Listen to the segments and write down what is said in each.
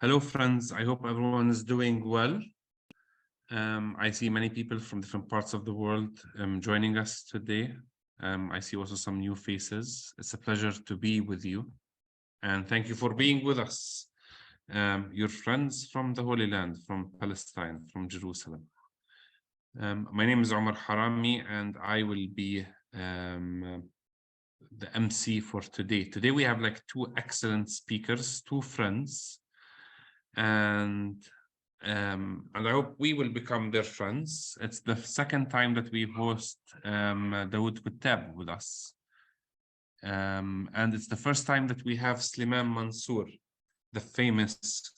Hello, friends. I hope everyone is doing well. I see many people from different parts of the world joining us today. I see also some new faces. It's a pleasure to be with you. And thank you for being with us. Your friends from the Holy Land, from Palestine, from Jerusalem. My name is Omar Harami, and I will be the MC for today. Today we have like two excellent speakers, two friends. And I hope we will become their friends. It's the second time that we host Dawood Kuttab with us. And it's the first time that we have Slimane Mansour, the famous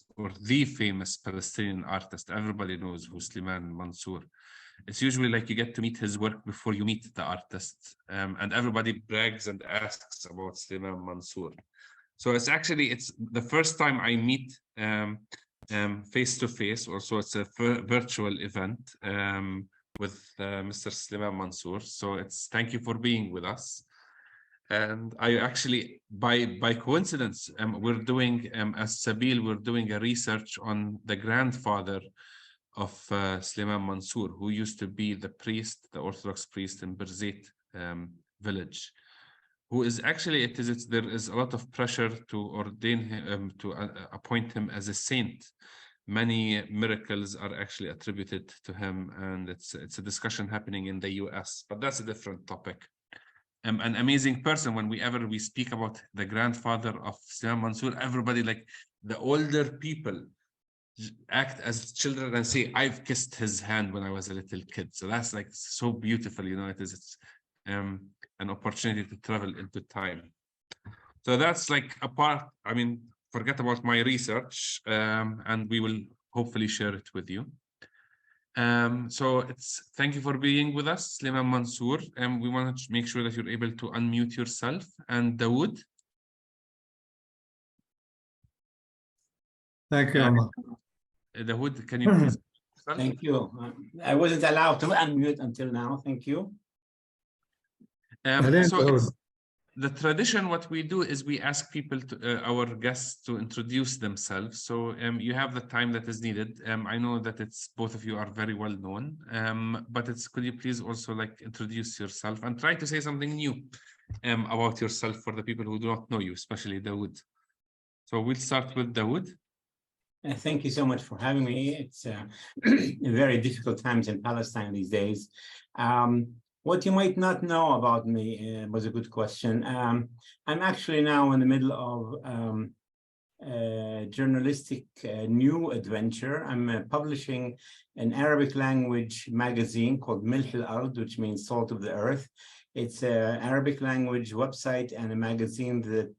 Palestinian artist. Everybody knows who Slimane Mansour. It's usually like you get to meet his work before you meet the artist. And everybody brags and asks about Slimane Mansour. So it's the first time I meet face to face. Also, it's a virtual event with Mr. Slimane Mansour. So thank you for being with us. And I actually, by coincidence, we're doing as Sabil, we're doing a research on the grandfather of Slimane Mansour, who used to be the Orthodox priest in Birzeit village. Who is actually, there is a lot of pressure to ordain him, to appoint him as a saint. Many miracles are actually attributed to him, and it's a discussion happening in the US, but that's a different topic. An amazing person. Whenever we speak about the grandfather of Slimane Mansour, everybody, like the older people, act as children and say, I've kissed his hand when I was a little kid. So that's like so beautiful, you know. It's an opportunity to travel into time. So that's like a part. I mean, forget about my research, and we will hopefully share it with you. So thank you for being with us, Slimane Mansour. We want to make sure that you're able to unmute yourself. And Dawood. Thank you, Omar. Dawood, can you please? Thank you. I wasn't allowed to unmute until now. Thank you. So the tradition, what we do is we ask people, our guests, to introduce themselves. So you have the time that is needed. I know that both of you are very well known, but could you please also like introduce yourself and try to say something new about yourself for the people who do not know you, especially Dawood. So we'll start with Dawood. Thank you so much for having me. It's very difficult times in Palestine these days. What you might not know about me was a good question. I'm actually now in the middle of a journalistic new adventure. I'm publishing an Arabic language magazine called Milh al-Ard, which means salt of the earth. It's an Arabic language website and a magazine that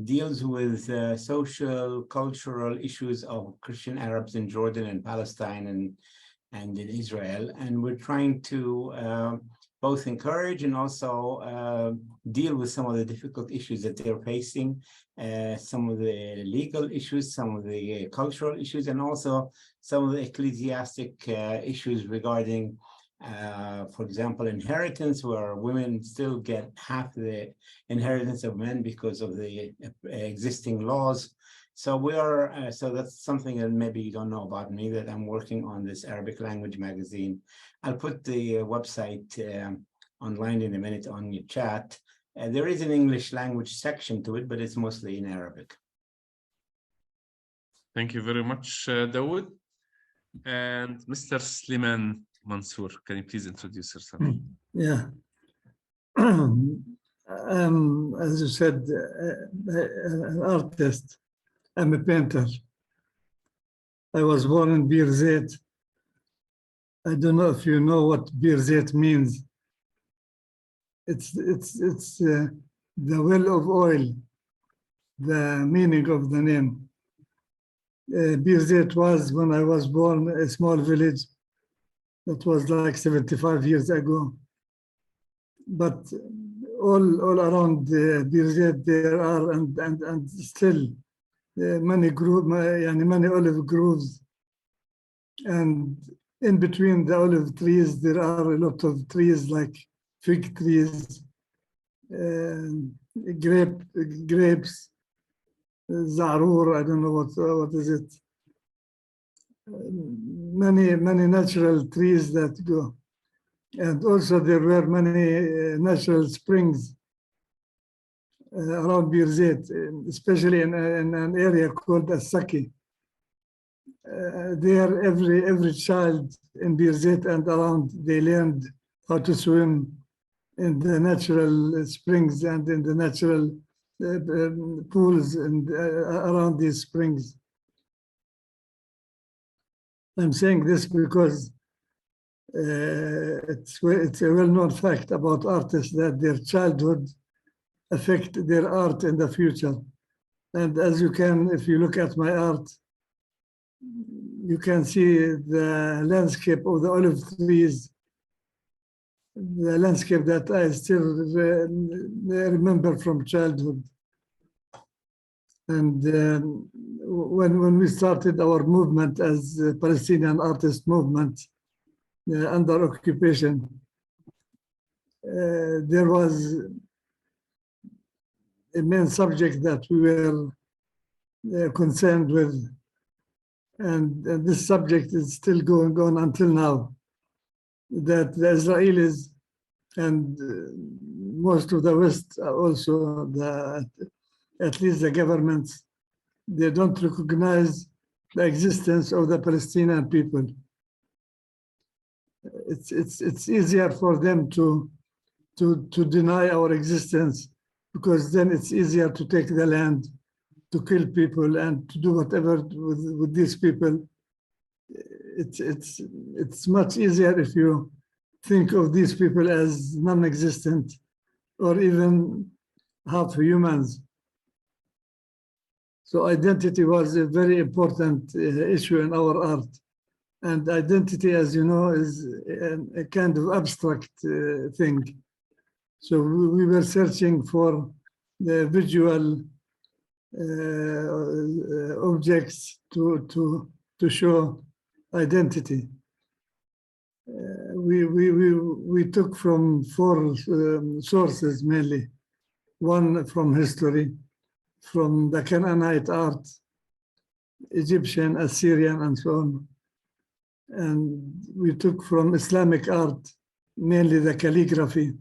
deals with social, cultural issues of Christian Arabs in Jordan and Palestine and in Israel. And we're trying to both encourage and also deal with some of the difficult issues that they're facing, some of the legal issues, some of the cultural issues, and also some of the ecclesiastic issues regarding, for example, inheritance, where women still get half the inheritance of men because of the existing laws. So so that's something that maybe you don't know about me, that I'm working on this Arabic language magazine. I'll put the website online in a minute on your chat. There is an English language section to it, but it's mostly in Arabic. Thank you very much, Dawood. And Mr. Slimane Mansour, can you please introduce yourself? Yeah. As you said, an artist. I'm a painter. I was born in Birzeit. I don't know if you know what Birzeit means. It's the well of oil, the meaning of the name. Birzeit was, when I was born, a small village that was like 75 years ago. But all around Birzeit there are, and still, many olive groves, and in between the olive trees there are a lot of trees like fig trees, grapes, Zarur, I don't know what is it. Many natural trees that go. And also there were many natural springs around Bir Zayt, especially in an area called As-Saki. There, every child in Bir Zayt and around, they learned how to swim in the natural springs and in the natural pools and around these springs. I'm saying this because it's a well-known fact about artists that their childhood affect their art in the future. And as you can, if you look at my art, you can see the landscape of the olive trees, the landscape that I still remember from childhood. And when we started our movement as a Palestinian artist movement under occupation, there was a main subject that we were concerned with. And this subject is still going on until now, that the Israelis and most of the West also, at least the governments, they don't recognize the existence of the Palestinian people. It's easier for them to deny our existence, because then it's easier to take the land, to kill people and to do whatever with these people. It's much easier if you think of these people as non-existent or even half humans. So identity was a very important issue in our art. And identity, as you know, is a kind of abstract thing. So we were searching for the visual objects to show identity. We took from four sources mainly. One from history, from the Canaanite art, Egyptian, Assyrian, and so on. And we took from Islamic art, mainly the calligraphy.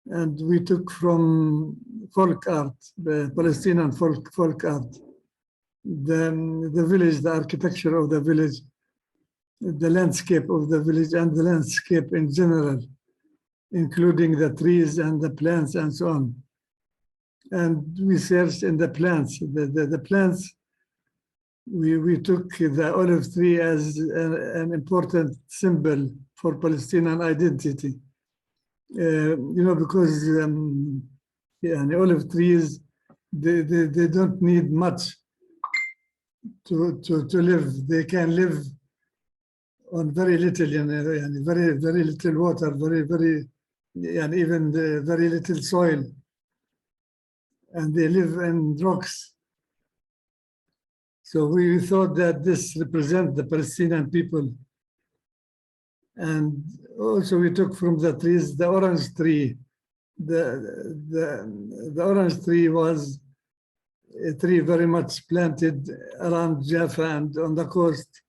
And we took from folk art, the Palestinian folk art, the village, the architecture of the village, the landscape of the village, and the landscape in general, including the trees and the plants and so on. And we searched in the plants. The plants, we took the olive tree as an important symbol for Palestinian identity. You know, because the olive trees, they don't need much to live. They can live on very little, very little water, and even very little soil. And they live in rocks. So we thought that this represents the Palestinian people. And also we took from the trees the orange tree. The orange tree was a tree very much planted around Jaffa and on the coast.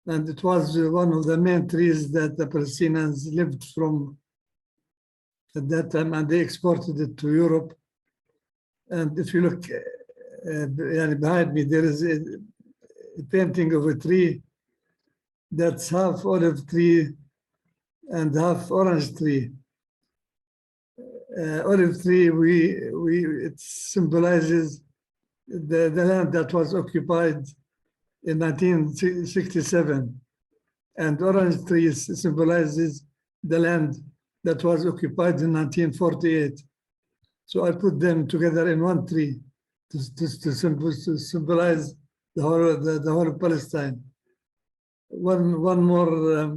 And it was one of the main trees that the Palestinians lived from at that time, and they exported it to Europe. And if you look behind me, there is a painting of a tree that's half olive tree and half orange tree. Olive tree, it symbolizes the land that was occupied in 1967, and orange tree symbolizes the land that was occupied in 1948. So I put them together in one tree to symbolize the whole of Palestine. One more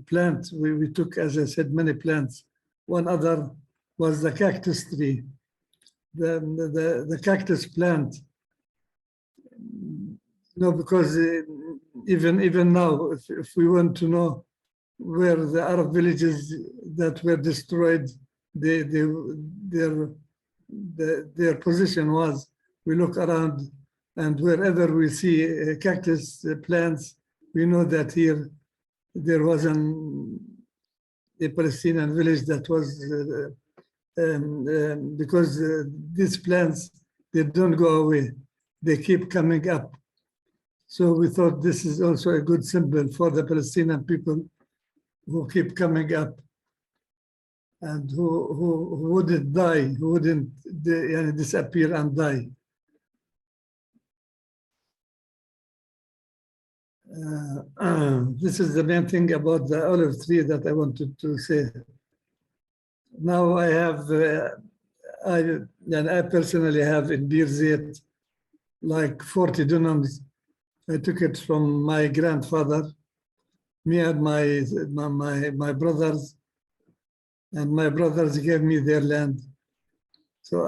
plant we took, as I said, many plants. One other was the cactus tree. The cactus plant, because even now, if we want to know where the Arab villages that were destroyed, their position was, we look around, and wherever we see cactus plants, we know that here there was a Palestinian village that was because these plants, they don't go away, they keep coming up. So we thought this is also a good symbol for the Palestinian people who keep coming up and who wouldn't die, who wouldn't disappear and die. This is the main thing about the olive tree that I wanted to say. Now I have, I personally have in Bir Zayt like 40 dunams. I took it from my grandfather, me and my brothers, and my brothers gave me their land. So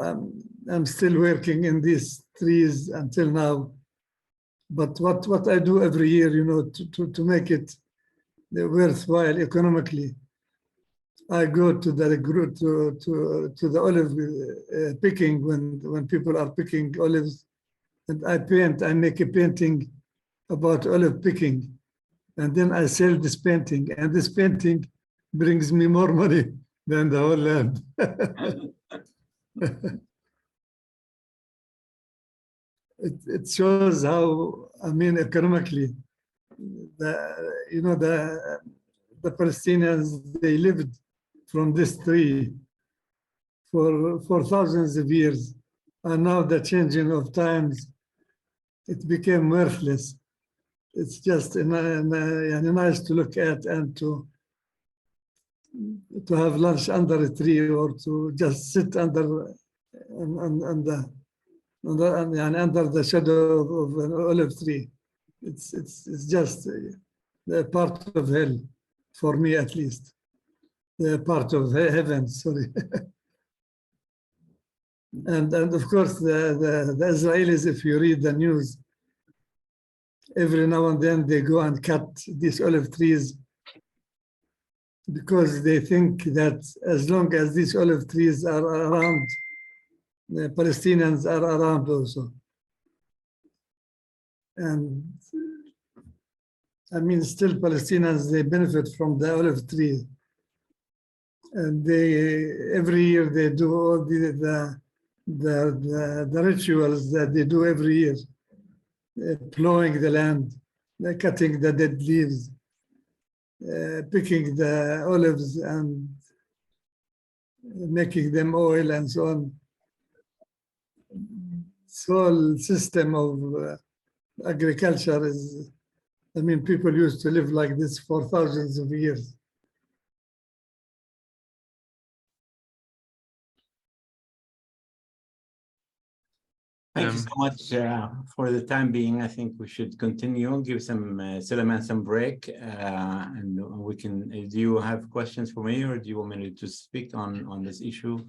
I'm still working in these trees until now. But what I do every year, you know, to make it worthwhile economically, I go to the group to the olive picking when people are picking olives, and I make a painting about olive picking, and then I sell this painting, and this painting brings me more money than the whole land. It shows how, I mean, economically, the Palestinians, they lived from this tree for thousands of years, and now the changing of times, it became worthless. It's just nice to look at and to have lunch under a tree or to just sit under the shadow of an olive tree. It's just a part of hell, for me at least. The part of heaven, sorry. and of course the Israelis, if you read the news, every now and then they go and cut these olive trees because they think that as long as these olive trees are around, the Palestinians are around also. And I mean, still Palestinians, they benefit from the olive tree. And every year they do all the rituals that they do every year, plowing the land, cutting the dead leaves, picking the olives and making them oil and so on. This whole system of agriculture is, I mean, people used to live like this for thousands of years. Thank you so much for the time being. I think we should continue, give some Suleiman some break, and we can. Do you have questions for me, or do you want me to speak on this issue?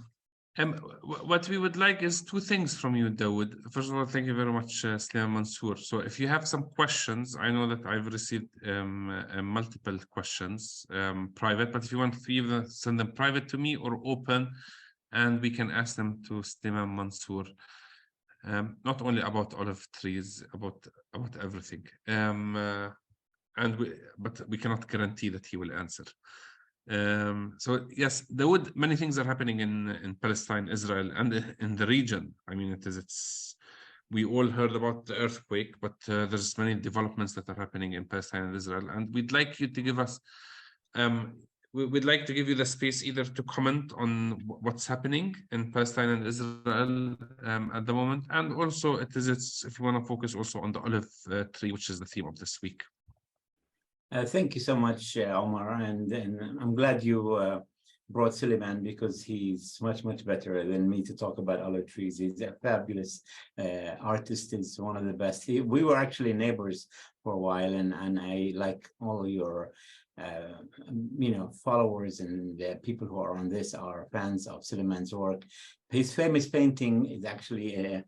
What we would like is two things from you, Dawood. First of all, thank you very much, Suleiman Mansour. So if you have some questions, I know that I've received multiple questions, private, but if you want to either send them private to me or open, and we can ask them to Suleiman Mansour. Not only about olive trees, about everything. But we cannot guarantee that he will answer. So yes, many things are happening in Palestine, Israel, and in the region. I mean, we all heard about the earthquake, but there's many developments that are happening in Palestine and Israel, and we'd like you to give us. We'd like to give you the space either to comment on what's happening in Palestine and Israel at the moment, and also if you want to focus also on the olive tree, which is the theme of this week. Thank you so much, Omar, and I'm glad you brought Suleiman, because he's much better than me to talk about olive trees. He's a fabulous artist. He's one of the best. We were actually neighbors for a while, and I like all your followers and the people who are on this are fans of Suleiman's work. His famous painting is actually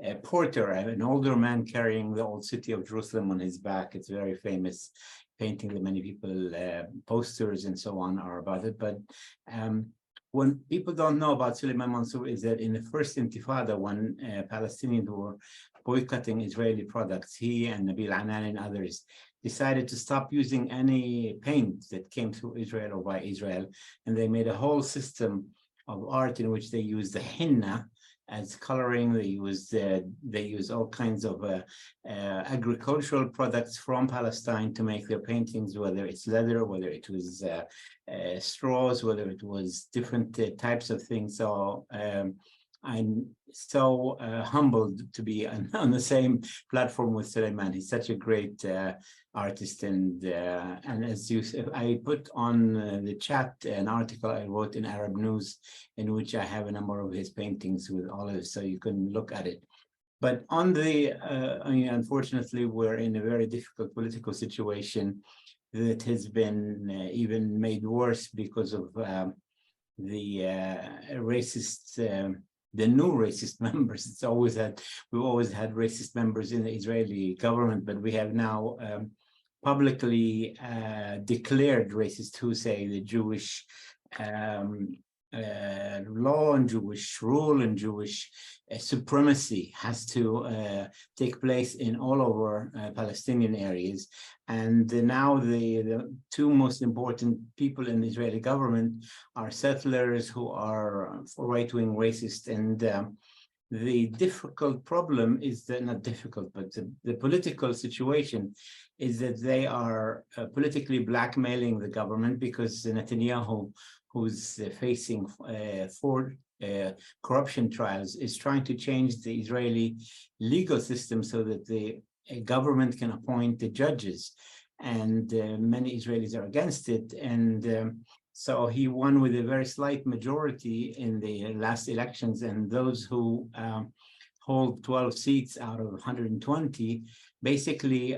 a porter, an older man carrying the old city of Jerusalem on his back. It's a very famous painting that many people, posters and so on, are about it. But When people don't know about Suleiman Mansour is that in the first Intifada, when Palestinians were boycotting Israeli products, he and Nabil Anan and others decided to stop using any paint that came through Israel or by Israel, and they made a whole system of art in which they used the henna as coloring. They use all kinds of agricultural products from Palestine to make their paintings, whether it's leather, whether it was straws, whether it was different types of things. So I'm so humbled to be on the same platform with Suleiman. He's such a great artist, and as you said, I put on the chat an article I wrote in Arab News, in which I have a number of his paintings with olives, so you can look at it. But on the, I mean, unfortunately, we're in a very difficult political situation that has been even made worse because of the racist. The new racist members. We've always had racist members in the Israeli government, but we have now publicly declared racist who say the Jewish law and Jewish rule and Jewish supremacy has to take place in all over Palestinian areas. And now the two most important people in the Israeli government are settlers who are right-wing racist. And the difficult problem is that, not difficult, but the political situation is that they are politically blackmailing the government, because Netanyahu, who's facing four corruption trials, is trying to change the Israeli legal system so that the government can appoint the judges. And many Israelis are against it. And so he won with a very slight majority in the last elections. And those who hold 12 seats out of 120 basically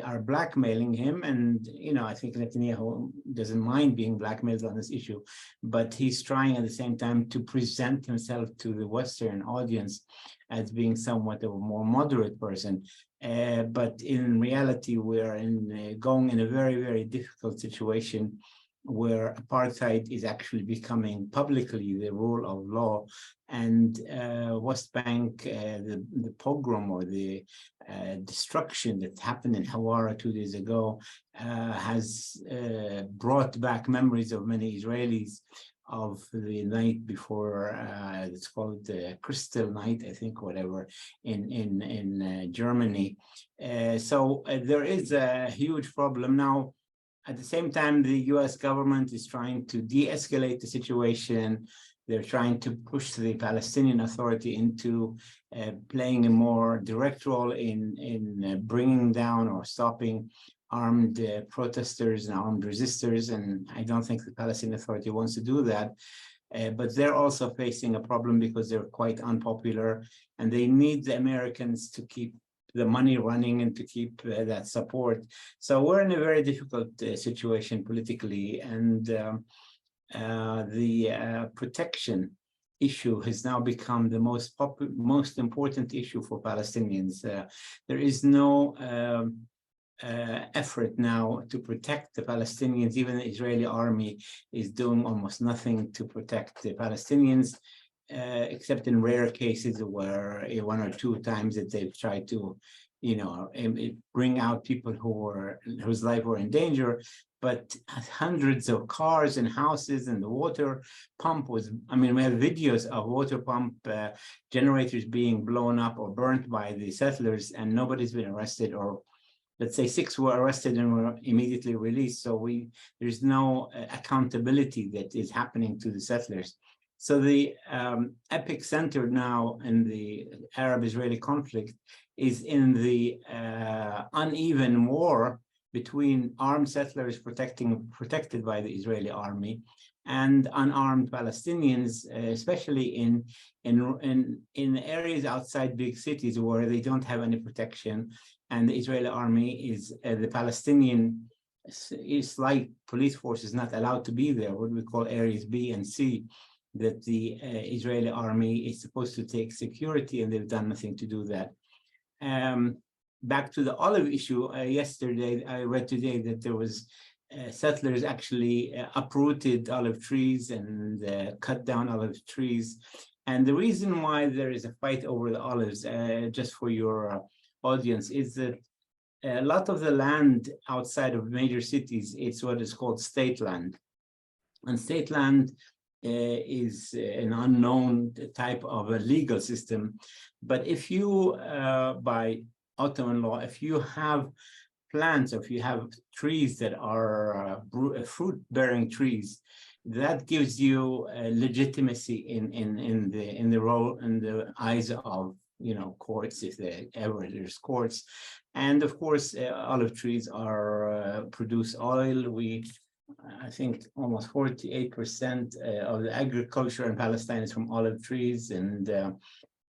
are blackmailing him. And, you know, I think Netanyahu doesn't mind being blackmailed on this issue, but he's trying at the same time to present himself to the Western audience as being somewhat of a more moderate person. But in reality, we're going in a very, very difficult situation where apartheid is actually becoming publicly the rule of law. And West Bank, the pogrom or the destruction that happened in Hawara 2 days ago has brought back memories of many Israelis of the night before, it's called the Crystal Night, I think, whatever, in Germany. So there is a huge problem now. At the same time, the US government is trying to de-escalate the situation. They're trying to push the Palestinian Authority into playing a more direct role in bringing down or stopping armed protesters and armed resistors. And I don't think the Palestinian Authority wants to do that. But they're also facing a problem because they're quite unpopular, and they need the Americans to keep the money running and to keep that support. So we're in a very difficult situation politically, and the protection issue has now become the most important issue for Palestinians. There is no effort now to protect the Palestinians. Even the Israeli army is doing almost nothing to protect the Palestinians, except in rare cases where one or two times that they've tried to, you know, bring out people whose life were in danger. But hundreds of cars and houses, and the water pump was, I mean, we have videos of water pump generators being blown up or burnt by the settlers, and nobody's been arrested, or let's say 6 were arrested and were immediately released. So there's no accountability that is happening to the settlers. So the epic center now in the Arab-Israeli conflict is in the uneven war between armed settlers protected by the Israeli army and unarmed Palestinians, especially in areas outside big cities where they don't have any protection. And the Israeli army is, the Palestinian Islamic police force is not allowed to be there, what we call areas B and C, that the Israeli army is supposed to take security, and they've done nothing to do that. Back to the olive issue, yesterday, I read today that there was settlers actually uprooted olive trees and cut down olive trees. And the reason why there is a fight over the olives, just for your audience, is that a lot of the land outside of major cities, it's what is called state land. And state land is an unknown type of a legal system. But if you, by Ottoman law, if you have plants, if you have trees that are fruit-bearing trees, that gives you legitimacy in the eyes of, you know, courts, if there's courts. And of course, olive trees are produce oil. I think almost 48% of the agriculture in Palestine is from olive trees, and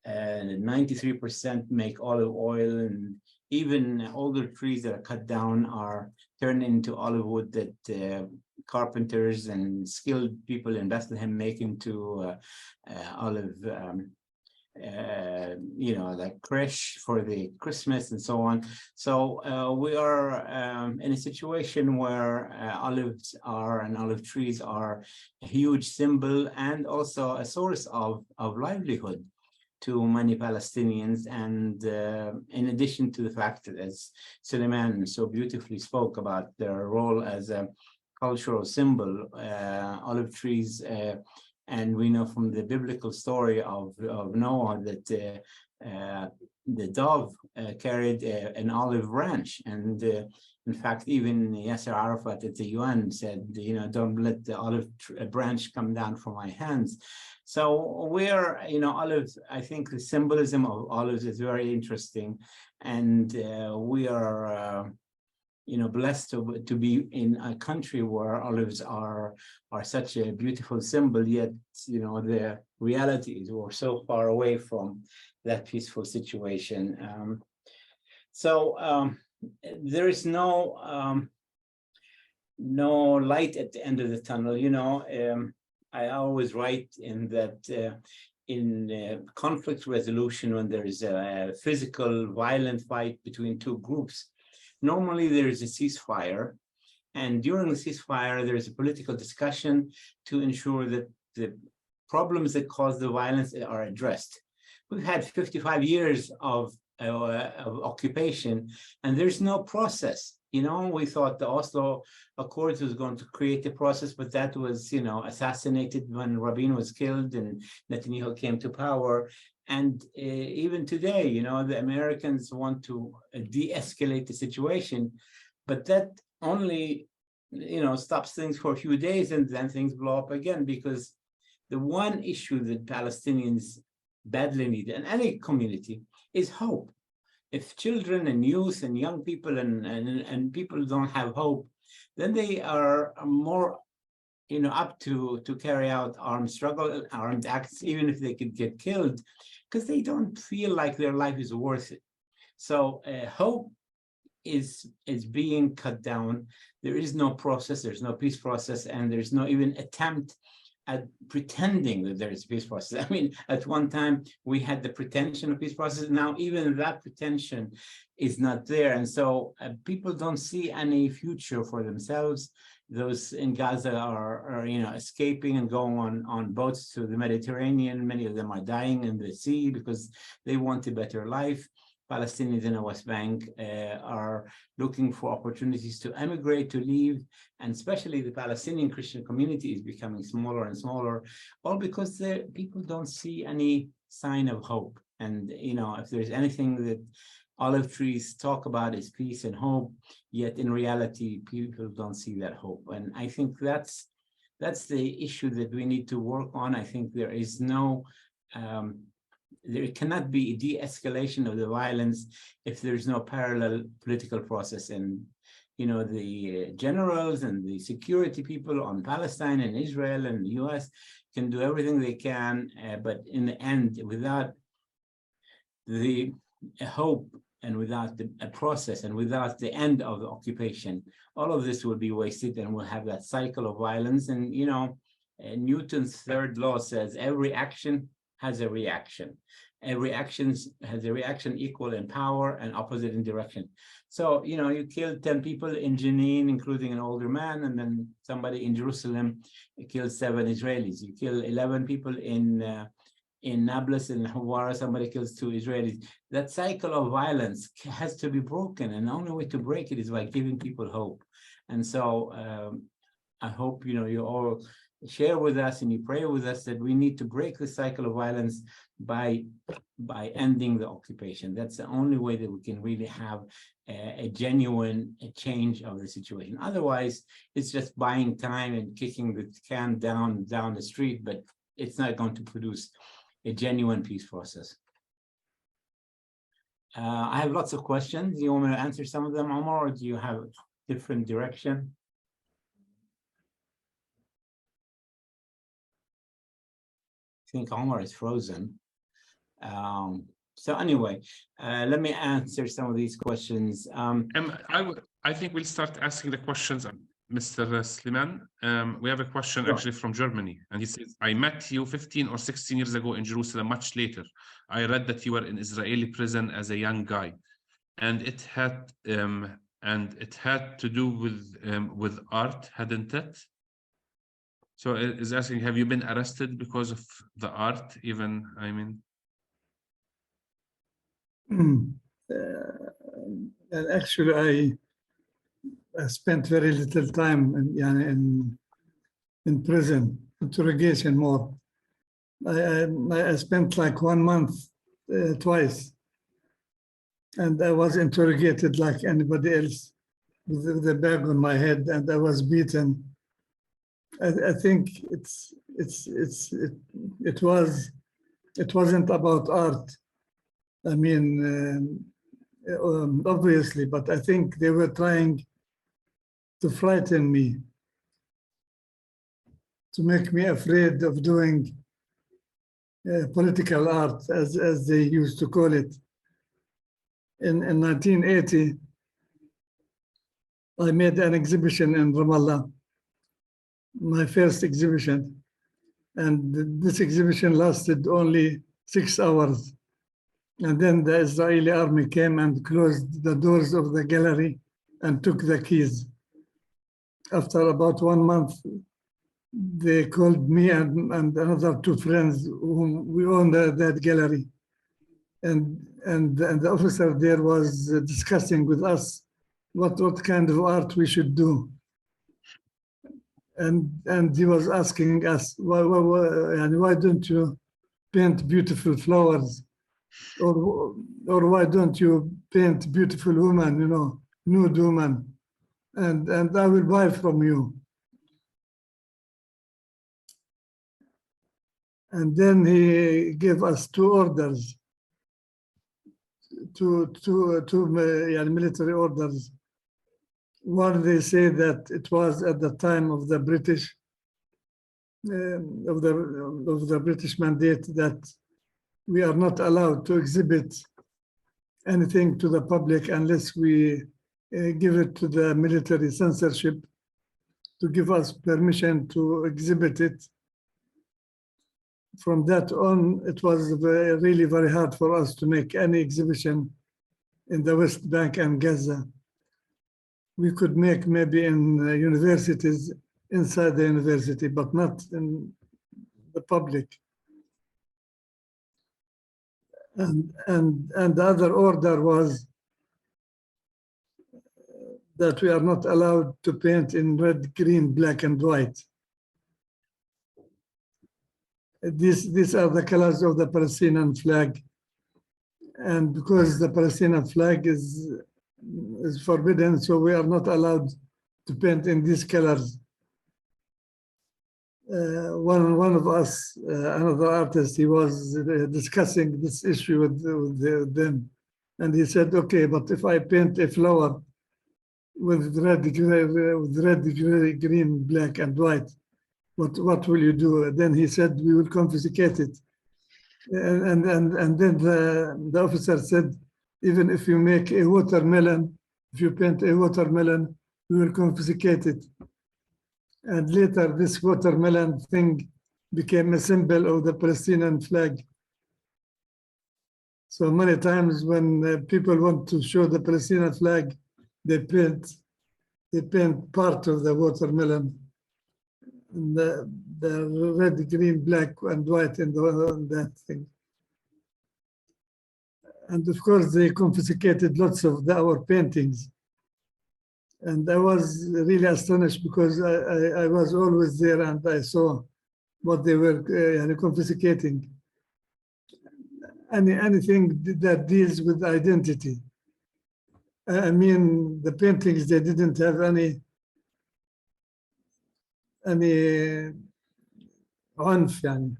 93% make olive oil, and even older trees that are cut down are turned into olive wood that carpenters and skilled people in Bethlehem make into olive, you know, like creche for the Christmas and so on. So we are in a situation where olives are, and olive trees are a huge symbol and also a source of livelihood to many Palestinians. And in addition to the fact that, as Suleiman so beautifully spoke about their role as a cultural symbol, olive trees, and we know from the biblical story of Noah that the dove carried an olive branch. And in fact, even Yasser Arafat at the UN said, you know, don't let the olive branch come down from my hands. So we're, you know, olives, I think the symbolism of olives is very interesting. And we are, you know, blessed to be in a country where olives are such a beautiful symbol, yet, you know, the reality is we're so far away from that peaceful situation. There is no light at the end of the tunnel. You know, I always write in that in conflict resolution, when there is a physical, violent fight between two groups, normally there is a ceasefire, and during the ceasefire, there is a political discussion to ensure that the problems that cause the violence are addressed. We've had 55 years of occupation, and there's no process. You know, we thought the Oslo Accords was going to create a process, but that was, you know, assassinated when Rabin was killed and Netanyahu came to power. And even today, you know, the Americans want to de-escalate the situation, but that only, you know, stops things for a few days, and then things blow up again, because the one issue that Palestinians badly need, in any community, is hope. If children and youth and young people and people don't have hope, then they are more, you know, up to carry out armed acts, even if they could get killed, because they don't feel like their life is worth it. So hope is being cut down. There is no process, there's no peace process, and there's no even attempt at pretending that there is a peace process. I mean, at one time we had the pretension of peace process. Now even that pretension is not there, and so people don't see any future for themselves. Those in Gaza are you know, escaping and going on boats to the Mediterranean. Many of them are dying in the sea because they want a better life. Palestinians in the West Bank are looking for opportunities to emigrate, to leave, and especially the Palestinian Christian community is becoming smaller and smaller, all because people don't see any sign of hope. And, you know, if there's anything that olive trees talk about is peace and hope, yet in reality, people don't see that hope. And I think that's the issue that we need to work on. I think there is no there cannot be a de-escalation of the violence if there's no parallel political process. And, you know, the generals and the security people on Palestine and Israel and the US can do everything they can, but in the end, without the hope and without a process and without the end of the occupation, all of this will be wasted, and we'll have that cycle of violence. And, you know, Newton's third law says every action has a reaction. every action has a reaction equal in power and opposite in direction. So, you know, you killed 10 people in Jenin, including an older man, and then somebody in Jerusalem killed 7 Israelis. You kill 11 people in Nablus and Hawara, somebody kills 2 Israelis. That cycle of violence has to be broken, and the only way to break it is by giving people hope. And so I hope, you know, you all share with us and you pray with us that we need to break the cycle of violence by ending the occupation. That's the only way that we can really have a genuine change of the situation. Otherwise, it's just buying time and kicking the can down the street, but it's not going to produce a genuine peace process. I have lots of questions. Do you want me to answer some of them, Omar, or do you have a different direction? I think Omar is frozen. So anyway, let me answer some of these questions. I think we'll start asking the questions. Mr. Sliman, we have a question actually from Germany, and he says, I met you 15 or 16 years ago in Jerusalem, much later. I read that you were in Israeli prison as a young guy, and it had to do with art, hadn't it? So is asking, have you been arrested because of the art even, I mean? Actually, I spent very little time in prison, interrogation more. I spent like 1 month twice, and I was interrogated like anybody else with a bag on my head, and I was beaten. I think it wasn't about art. I mean, obviously, but I think they were trying to frighten me, to make me afraid of doing political art, as they used to call it. In 1980, I made an exhibition in Ramallah, my first exhibition, and this exhibition lasted only 6 hours. And then the Israeli army came and closed the doors of the gallery and took the keys. After about 1 month, they called me and another 2 friends whom we owned that gallery. And the officer there was discussing with us what kind of art we should do. And he was asking us, why don't you paint beautiful flowers? Or why don't you paint beautiful women, you know, nude women, and I will buy from you. And then he gave us 2 orders, two military orders. One, they say that it was at the time of the British, of the British mandate, that we are not allowed to exhibit anything to the public unless we give it to the military censorship to give us permission to exhibit it. From that on, it was really very hard for us to make any exhibition in the West Bank and Gaza. We could make maybe in universities, inside the university, but not in the public. And the other order was that we are not allowed to paint in red, green, black, and white. These are the colors of the Palestinian flag. And because the Palestinian flag is forbidden, so we are not allowed to paint in these colors. One of us, another artist, he was discussing this issue with them, and he said, "Okay, but if I paint a flower with red, green, black, and white, what will you do?" Then he said, "We will confiscate it." And then the officer said, "Even if you make a watermelon, if you paint a watermelon, we will confiscate it." And later, this watermelon thing became a symbol of the Palestinian flag. So many times when people want to show the Palestinian flag, they paint part of the watermelon, and the red, green, black, and white in that thing. And of course, they confiscated lots of our paintings. And I was really astonished because I was always there and I saw what they were confiscating. Anything that deals with identity. I mean, the paintings, they didn't have any عنف يعني.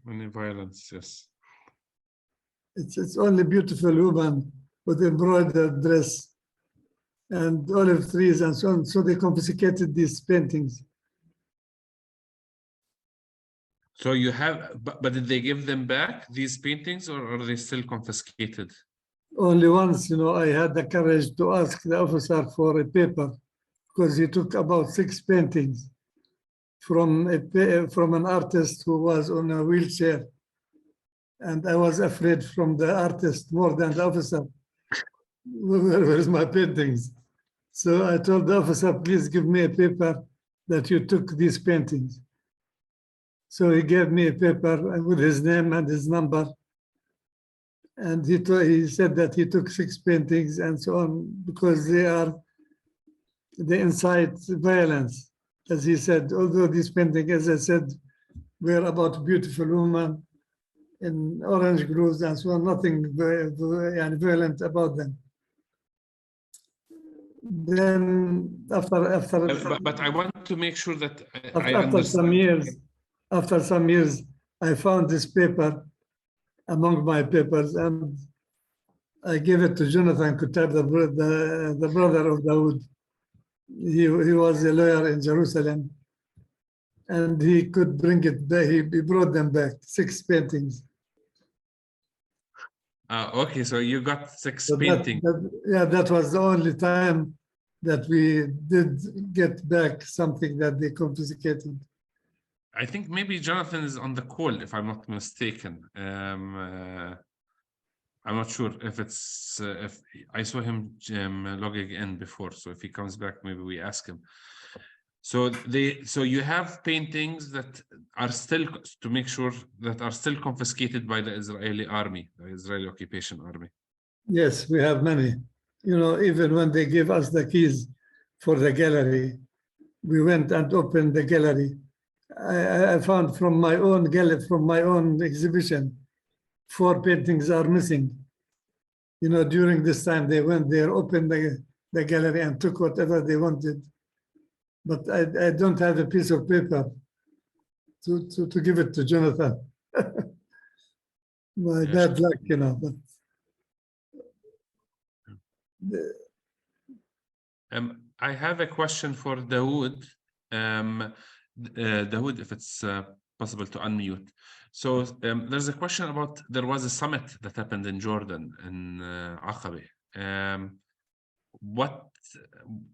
Any violence, yes. It's only beautiful woman with embroidered dress and olive trees and so on. So they confiscated these paintings. So you have, but did they give them back, these paintings, or are they still confiscated? Only once, I had the courage to ask the officer for a paper because he took about 6 paintings from an artist who was on a wheelchair. And I was afraid from the artist more than the officer. Where's my paintings? So I told the officer, please give me a paper that you took these paintings. So he gave me a paper with his name and his number. And he said that he took 6 paintings and so on because they incite violence. As he said, although these paintings, as I said, were about beautiful women in orange groves and so on, nothing violent about them. Then but I want to make sure that I after some understand. after some years, I found this paper among my papers, and I gave it to Jonathan Kutab, the brother of Dawood. He was a lawyer in Jerusalem, and he could bring it back. He brought them back, 6 paintings. Okay, so you got 6 So paintings. that was the only time that we did get back something that they confiscated. I think maybe Jonathan is on the call, if I'm not mistaken. I'm not sure if it's if I saw him logging in before. So if he comes back, maybe we ask him. So you have paintings that are still, to make sure, that are still confiscated by the Israeli army, the Israeli occupation army. Yes, we have many. Even when they gave us the keys for the gallery, we went and opened the gallery. I found from my own gallery, from my own exhibition, 4 paintings are missing. During this time, they went there, opened the gallery and took whatever they wanted. But I don't have a piece of paper to give it to Jonathan. My bad luck, but I have a question for Dawood. Dawood, if it's possible to unmute. So there's a question about, there was a summit that happened in Jordan, in Aqaba.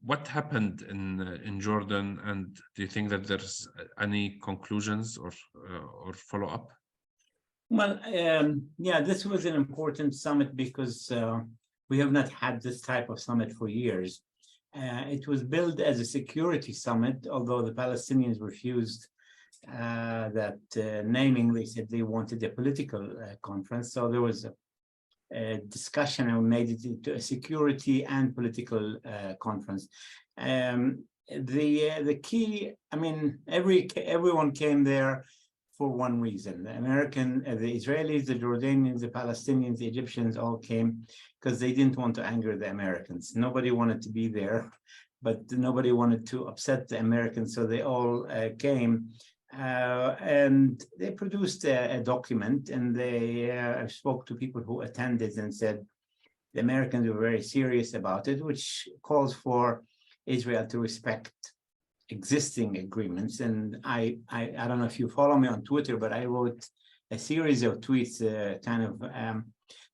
What happened in Jordan, and do you think that there's any conclusions or follow-up? Well, yeah, this was an important summit because we have not had this type of summit for years. It was billed as a security summit, although the Palestinians refused that naming. They said they wanted a political conference. So there was a discussion and we made it into a security and political conference. The key, I mean, everyone came there for one reason. The Israelis, the Jordanians, the Palestinians, the Egyptians all came because they didn't want to anger the Americans. Nobody wanted to be there, but nobody wanted to upset the Americans, so they all came. And they produced a document, and they spoke to people who attended and said the Americans were very serious about it, which calls for Israel to respect existing agreements. And I don't know if you follow me on Twitter, but I wrote a series of tweets kind of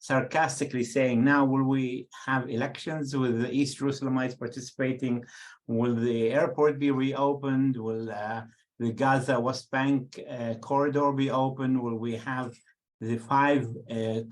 sarcastically saying, now will we have elections with the East Jerusalemites participating? Will the airport be reopened? Will the Gaza West Bank corridor be open? Will we have the 5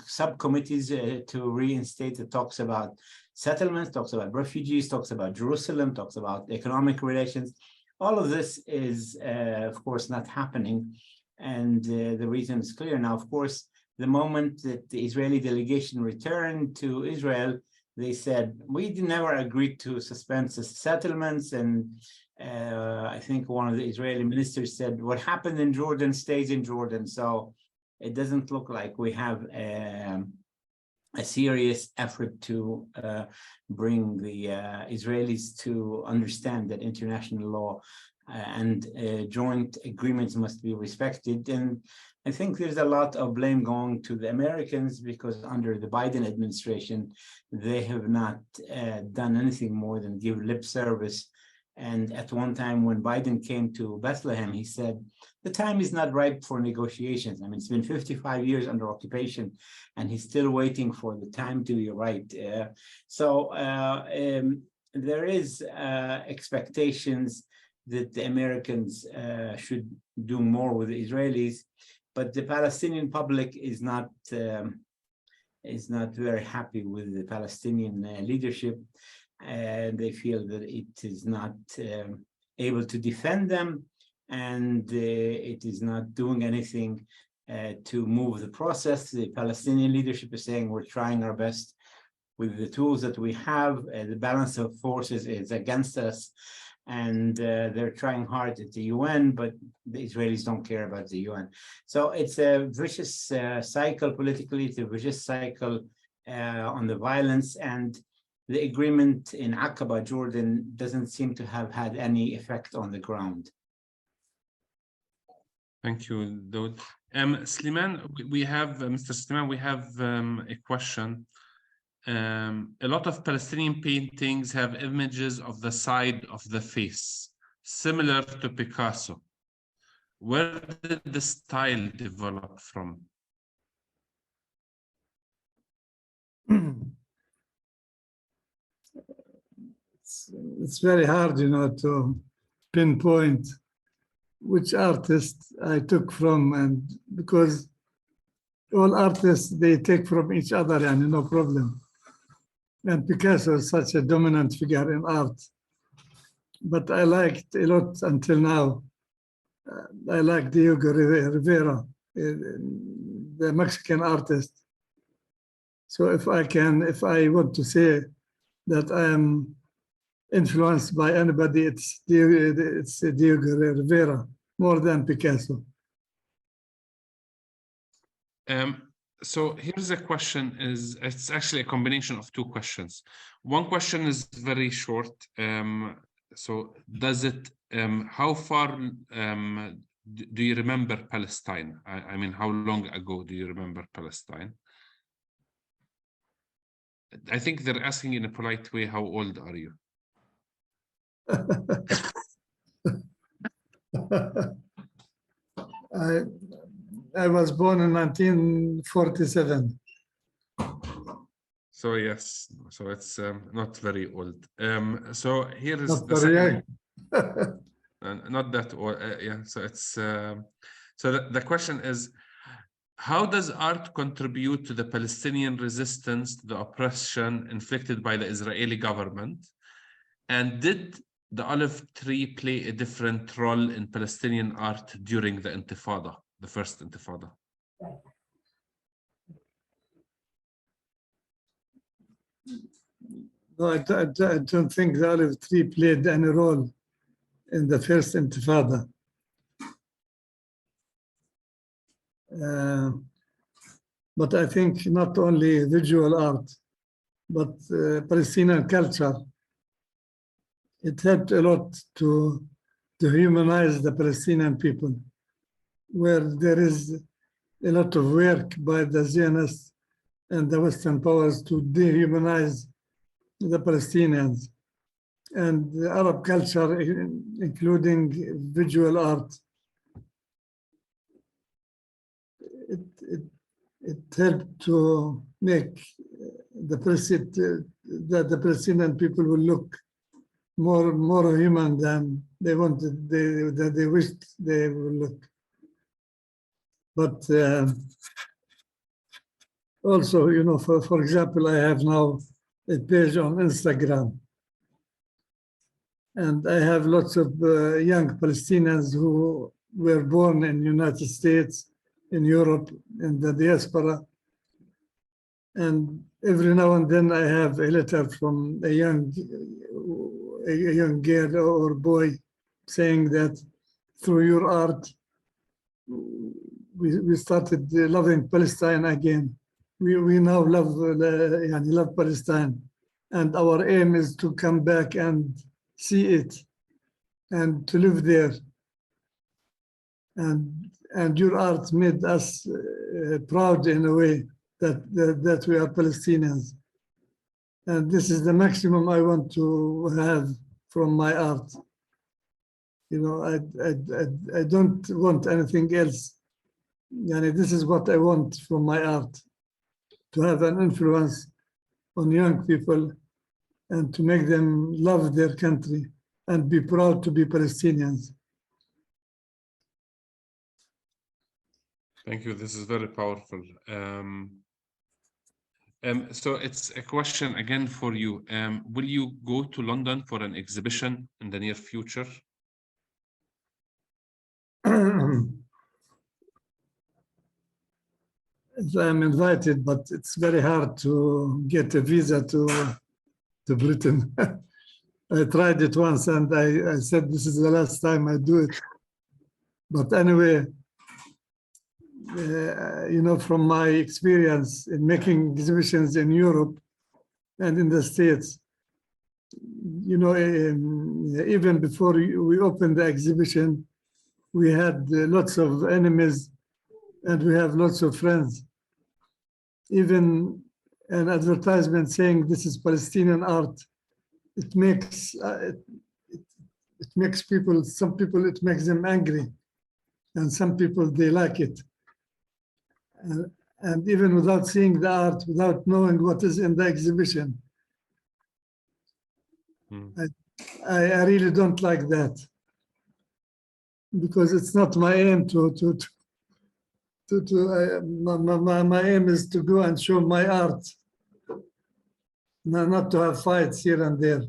subcommittees to reinstate. It talks about settlements, talks about refugees, talks about Jerusalem, talks about economic relations. All of this is, of course, not happening. And the reason is clear now. Of course, the moment that the Israeli delegation returned to Israel, they said, we never agreed to suspend settlements. And I think one of the Israeli ministers said, what happened in Jordan stays in Jordan. So it doesn't look like we have a serious effort to bring the Israelis to understand that international law and joint agreements must be respected. And I think there's a lot of blame going to the Americans, because under the Biden administration, they have not done anything more than give lip service. And at one time when Biden came to Bethlehem, he said, the time is not ripe for negotiations. I mean, it's been 55 years under occupation, and he's still waiting for the time to be right. There is expectations that the Americans should do more with the Israelis, but the Palestinian public is not very happy with the Palestinian leadership, and they feel that it is not able to defend them, and it is not doing anything to move the process. The Palestinian leadership is saying, we're trying our best with the tools that we have. The balance of forces is against us, and they're trying hard at the UN, but the Israelis don't care about the UN. So it's a vicious cycle politically. It's a vicious cycle on the violence, and the agreement in Aqaba, Jordan, doesn't seem to have had any effect on the ground. Thank you, Daud. Sliman, we have, Mr. Sliman, we have a question. A lot of Palestinian paintings have images of the side of the face, similar to Picasso. Where did the style develop from? It's very hard, to pinpoint which artist I took from, and because all artists, they take from each other, and no problem. And Picasso is such a dominant figure in art. But I liked a lot until now. I like Diego Rivera, the Mexican artist. So if I want to say that I am influenced by anybody, it's Diego Rivera more than Picasso. So here's a question, it's actually a combination of two questions. One question is very short. So does it, how far do you remember Palestine? I mean, how long ago do you remember Palestine? I think they're asking in a polite way, how old are you? I was born in 1947. So yes, so it's not very old. So here is Not the very second, young. not that old. Yeah. So it's so the question is, how does art contribute to the Palestinian resistance to the oppression inflicted by the Israeli government? And did the olive tree play a different role in Palestinian art during the Intifada, the first Intifada? No, I don't think the olive tree played any role in the first Intifada. But I think not only visual art, but Palestinian culture, it helped a lot to humanize the Palestinian people, where there is a lot of work by the Zionists and the Western powers to dehumanize the Palestinians. And the Arab culture, including visual art, it helped to make the Palestinian people will look more human than they wanted, they wished they would look. But also, for example, I have now a page on Instagram. And I have lots of young Palestinians who were born in the United States, in Europe, in the diaspora. And every now and then I have a letter from a young girl or boy saying that through your art, we started loving Palestine again. We now love Palestine. And our aim is to come back and see it and to live there. And your art made us proud in a way that we are Palestinians. And this is the maximum I want to have from my art. I don't want anything else. This is what I want from my art, to have an influence on young people and to make them love their country and be proud to be Palestinians. Thank you. This is very powerful. So it's a question again for you. Will you go to London for an exhibition in the near future? I'm invited, but it's very hard to get a visa to Britain. I tried it once and I said, this is the last time I do it. But anyway, from my experience in making exhibitions in Europe and in the States, even before we opened the exhibition, we had lots of enemies and we have lots of friends. Even an advertisement saying this is Palestinian art, it makes people, some people, it makes them angry. And some people, they like it. And even without seeing the art, without knowing what is in the exhibition, I really don't like that, because it's not my aim my aim is to go and show my art, not to have fights here and there.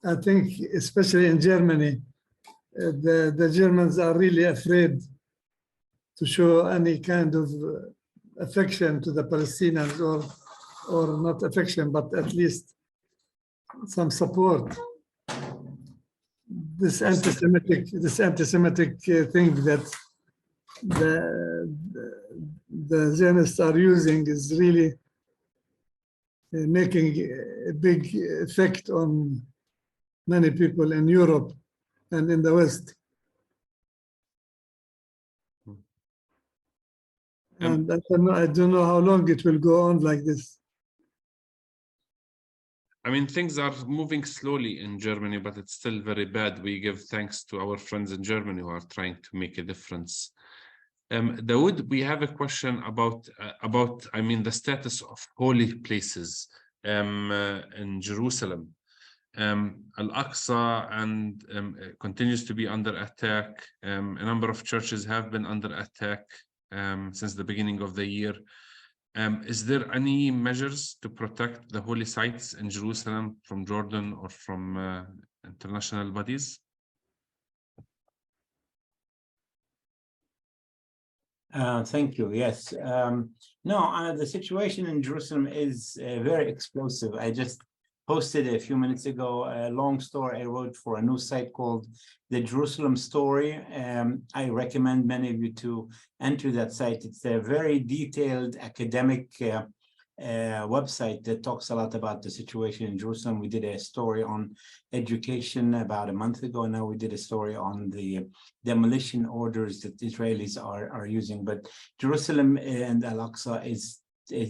I think, especially in Germany, the Germans are really afraid to show any kind of affection to the Palestinians, or not affection, but at least some support. This anti-Semitic thing that the Zionists are using is really making a big effect on many people in Europe and in the West. And I don't know how long it will go on like this. I mean, things are moving slowly in Germany, but it's still very bad. We give thanks to our friends in Germany who are trying to make a difference. Dawood, we have a question about the status of holy places in Jerusalem. Al-Aqsa and continues to be under attack. A number of churches have been under attack since the beginning of the year. Is there any measures to protect the holy sites in Jerusalem from Jordan or from international bodies? Thank you. Yes. No, the situation in Jerusalem is very explosive. I just posted a few minutes ago a long story I wrote for a news site called The Jerusalem Story. I recommend many of you to enter that site. It's a very detailed academic website that talks a lot about the situation in Jerusalem. We did a story on education about a month ago. Now we did a story on the demolition orders that Israelis are using. But Jerusalem and Al-Aqsa is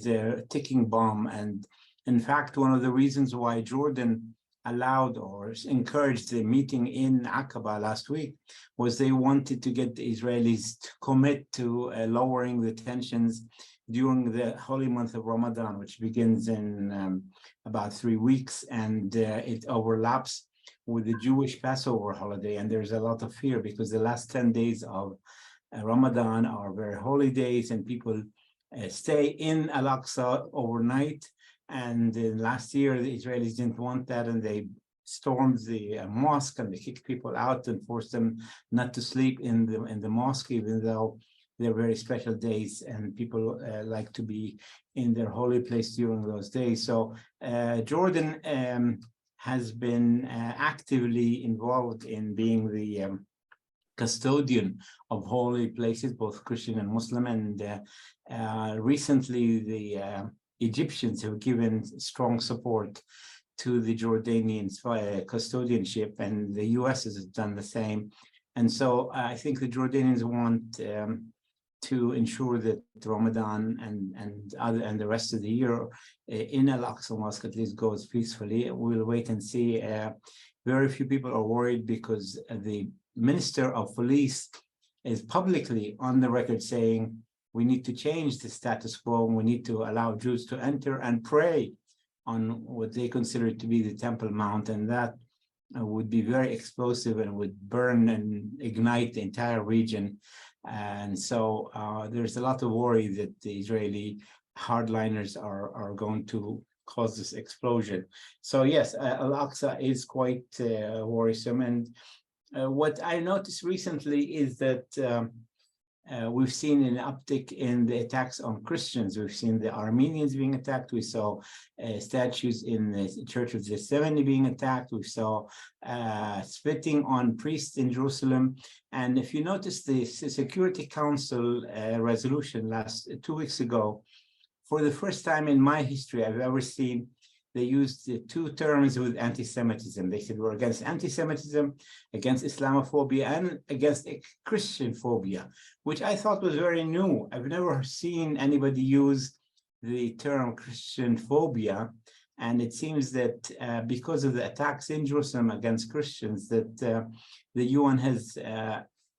a ticking bomb. And in fact, one of the reasons why Jordan allowed or encouraged the meeting in Aqaba last week was they wanted to get the Israelis to commit to lowering the tensions during the holy month of Ramadan, which begins in about 3 weeks, and it overlaps with the Jewish Passover holiday. And there's a lot of fear because the last 10 days of Ramadan are very holy days, and people stay in Al-Aqsa overnight. And last year, the Israelis didn't want that, and they stormed the mosque, and they kicked people out and forced them not to sleep in the mosque, even though they're very special days, and people like to be in their holy place during those days. So Jordan has been actively involved in being the custodian of holy places, both Christian and Muslim. And recently, the Egyptians have given strong support to the Jordanian custodianship, and the US has done the same. And so I think the Jordanians want to ensure that Ramadan and the rest of the year in Al-Aqsa Mosque at least goes peacefully. We'll wait and see. Very few people are worried because the Minister of Police is publicly on the record saying we need to change the status quo, and we need to allow Jews to enter and pray on what they consider to be the Temple Mount, and that would be very explosive and would burn and ignite the entire region. And so there's a lot of worry that the Israeli hardliners are going to cause this explosion. So yes, Al-Aqsa is quite worrisome. And what I noticed recently is that we've seen an uptick in the attacks on Christians. We've seen the Armenians being attacked. We saw statues in the Church of the 70 being attacked. We saw spitting on priests in Jerusalem. And if you notice the Security Council resolution 2 weeks ago, for the first time in my history I've ever seen, they used the two terms with anti-Semitism. They said we're against anti-Semitism, against Islamophobia, and against Christian phobia, which I thought was very new. I've never seen anybody use the term Christian phobia. And it seems that because of the attacks in Jerusalem against Christians, that the UN has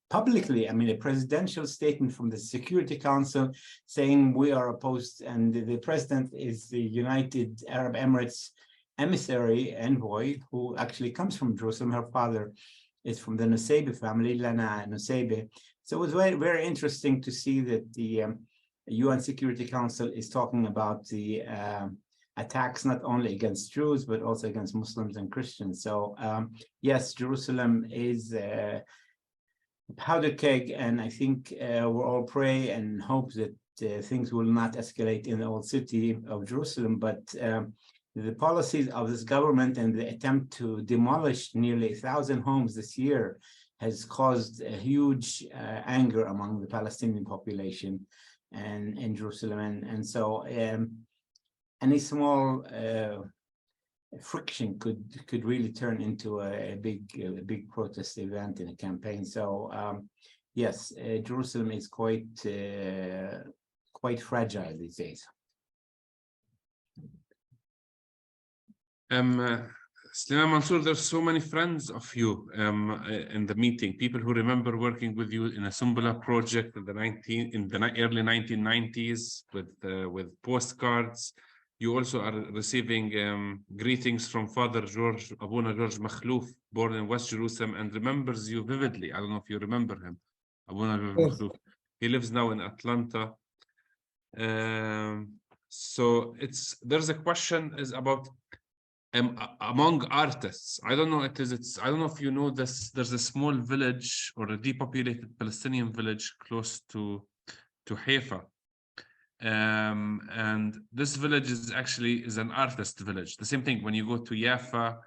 publicly, I mean, a presidential statement from the Security Council saying we are opposed, and the president is the United Arab Emirates emissary envoy, who actually comes from Jerusalem. Her father is from the Nusaybe family, Lana Nusaybe. So it was very, very interesting to see that the UN Security Council is talking about the attacks not only against Jews, but also against Muslims and Christians. So yes, Jerusalem is powder keg, and I think we'll all pray and hope that things will not escalate in the old city of Jerusalem. But the policies of this government and the attempt to demolish nearly 1,000 homes this year has caused a huge anger among the Palestinian population and in Jerusalem. And so any small friction could really turn into a big protest event in a campaign. So yes, Jerusalem is quite fragile these days. Slimane Mansour, there's so many friends of you in the meeting, people who remember working with you in a Sumbula project in the early 1990s with postcards. You also are receiving greetings from Father George, Abuna George Makhlouf, born in West Jerusalem, and remembers you vividly. I don't know if you remember him, Abuna George Makhlouf. He lives now in Atlanta. So there's a question is about among artists. I don't know I don't know if you know this. There's a small village or a depopulated Palestinian village close to Haifa. And this village is an artist village. The same thing when you go to Jaffa,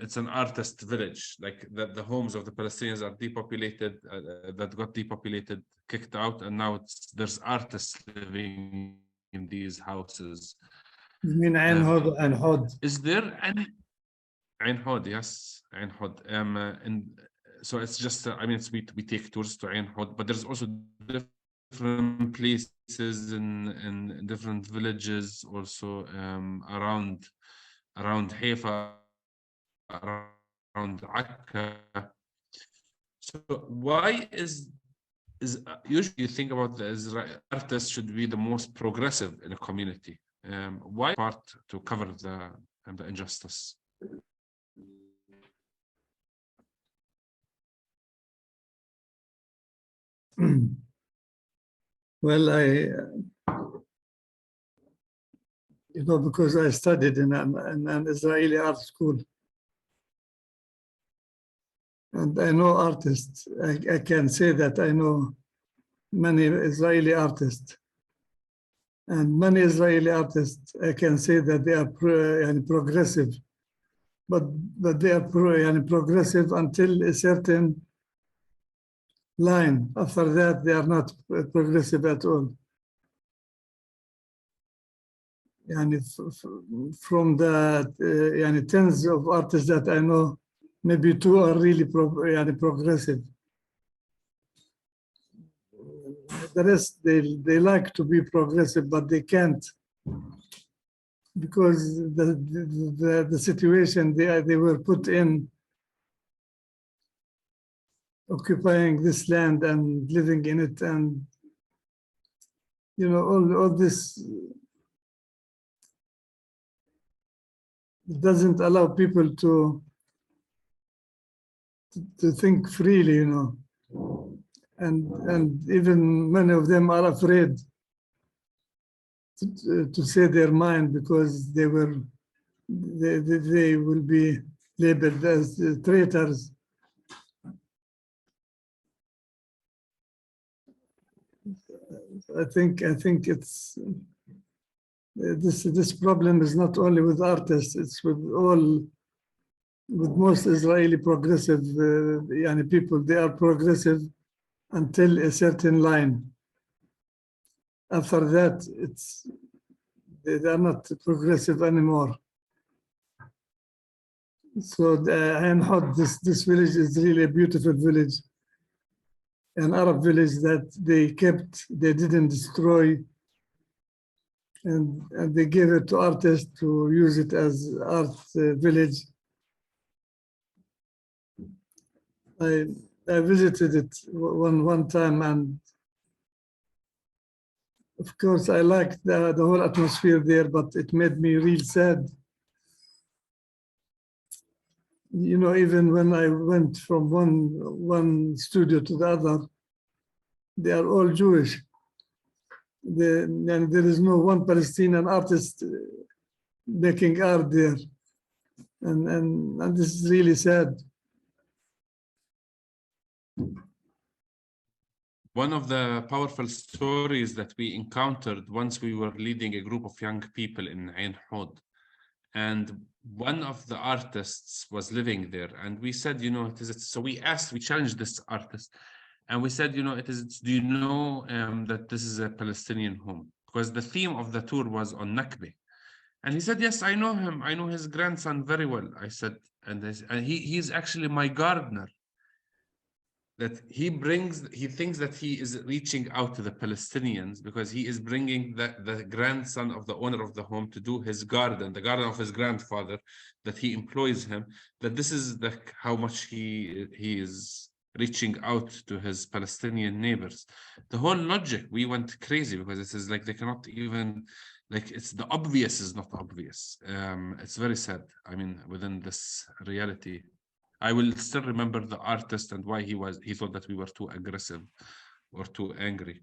it's an artist village. Like the homes of the Palestinians are depopulated, that got depopulated, kicked out, and now there's artists living in these houses. You mean Ain Hod and Hod? Is there any Ain Hod? Yes, Ain Hod. And so it's just I mean, we take tours to Ain Hod, but there's also different places in different villages also around Haifa, around Akka. So why is usually you think about the Israeli artists should be the most progressive in a community? Why part to cover the injustice? Well, because I studied in an Israeli art school, and I know artists. I can say that I know many Israeli artists. And many Israeli artists, I can say that they are progressive, but they are progressive until a certain line. After that, they are not progressive at all. And from the tens of artists that I know, maybe two are really progressive. The rest, they like to be progressive, but they can't, because the situation they were put in, occupying this land and living in it, and all this doesn't allow people to think freely, and even many of them are afraid to say their mind, because they will be labeled as traitors. I think it's this problem is not only with artists, it's with most Israeli progressive people. They are progressive until a certain line. After that, they are not progressive anymore. So Ain Hod, this village is really a beautiful village, an Arab village that they didn't destroy, and they gave it to artists to use it as art village. I visited it one time, and of course I liked the whole atmosphere there, but it made me real sad. Even when I went from one studio to the other, they are all Jewish. And there is no one Palestinian artist making art there, and this is really sad. One of the powerful stories that we encountered once we were leading a group of young people in Ain Hod, and one of the artists was living there, and we said, so we challenged this artist, and we said, do you know that this is a Palestinian home? Because the theme of the tour was on Nakba. And he said, yes, I know him. I know his grandson very well. I said, and he's actually my gardener. That he thinks that he is reaching out to the Palestinians because he is bringing the grandson of the owner of the home to do his garden, the garden of his grandfather, that he employs him, that this is how much he is reaching out to his Palestinian neighbors. The whole logic, we went crazy because it is like they cannot even, it's the obvious is not obvious. It's very sad. I mean, within this reality, I will still remember the artist and why he thought that we were too aggressive or too angry.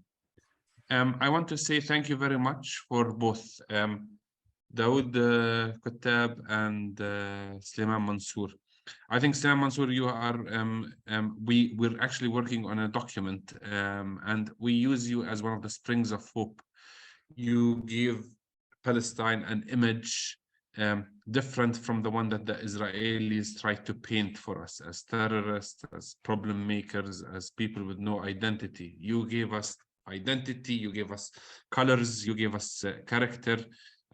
I want to say thank you very much for both Daoud Kuttab and Sleiman Mansour. I think Sleiman Mansour, you are we're actually working on a document, and we use you as one of the springs of hope. You give Palestine an image different from the one that the Israelis try to paint for us as terrorists, as problem makers, as people with no identity. You gave us identity, you gave us colors, you gave us character,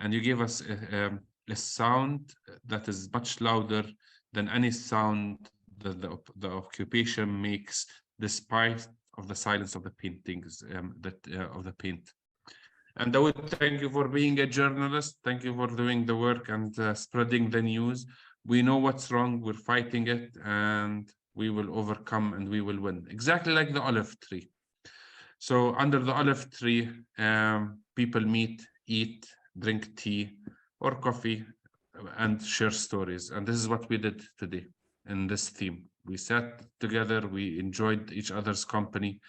and you gave us a sound that is much louder than any sound that the occupation makes, despite of the silence of the paintings, of the paint. And I would thank you for being a journalist. Thank you for doing the work and spreading the news. We know what's wrong. We're fighting it, and we will overcome and we will win. Exactly like the olive tree. So under the olive tree, people meet, eat, drink tea or coffee, and share stories. And this is what we did today in this theme. We sat together, we enjoyed each other's company,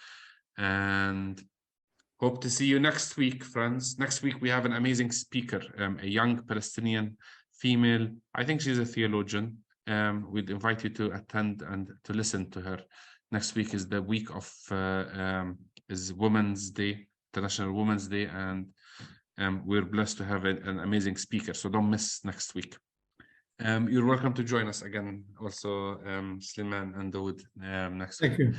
and hope to see you next week, friends. Next week, we have an amazing speaker, a young Palestinian female. I think she's a theologian. We'd invite you to attend and to listen to her. Next week is the week of is Women's Day, International Women's Day, and we're blessed to have an amazing speaker. So don't miss next week. You're welcome to join us again, also Sliman and Dawood next week. Thank you.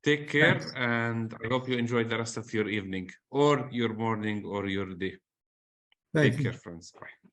Take care, Thanks. and I hope you enjoy the rest of your evening or your morning or your day. Thank Take you. care, friends. Bye.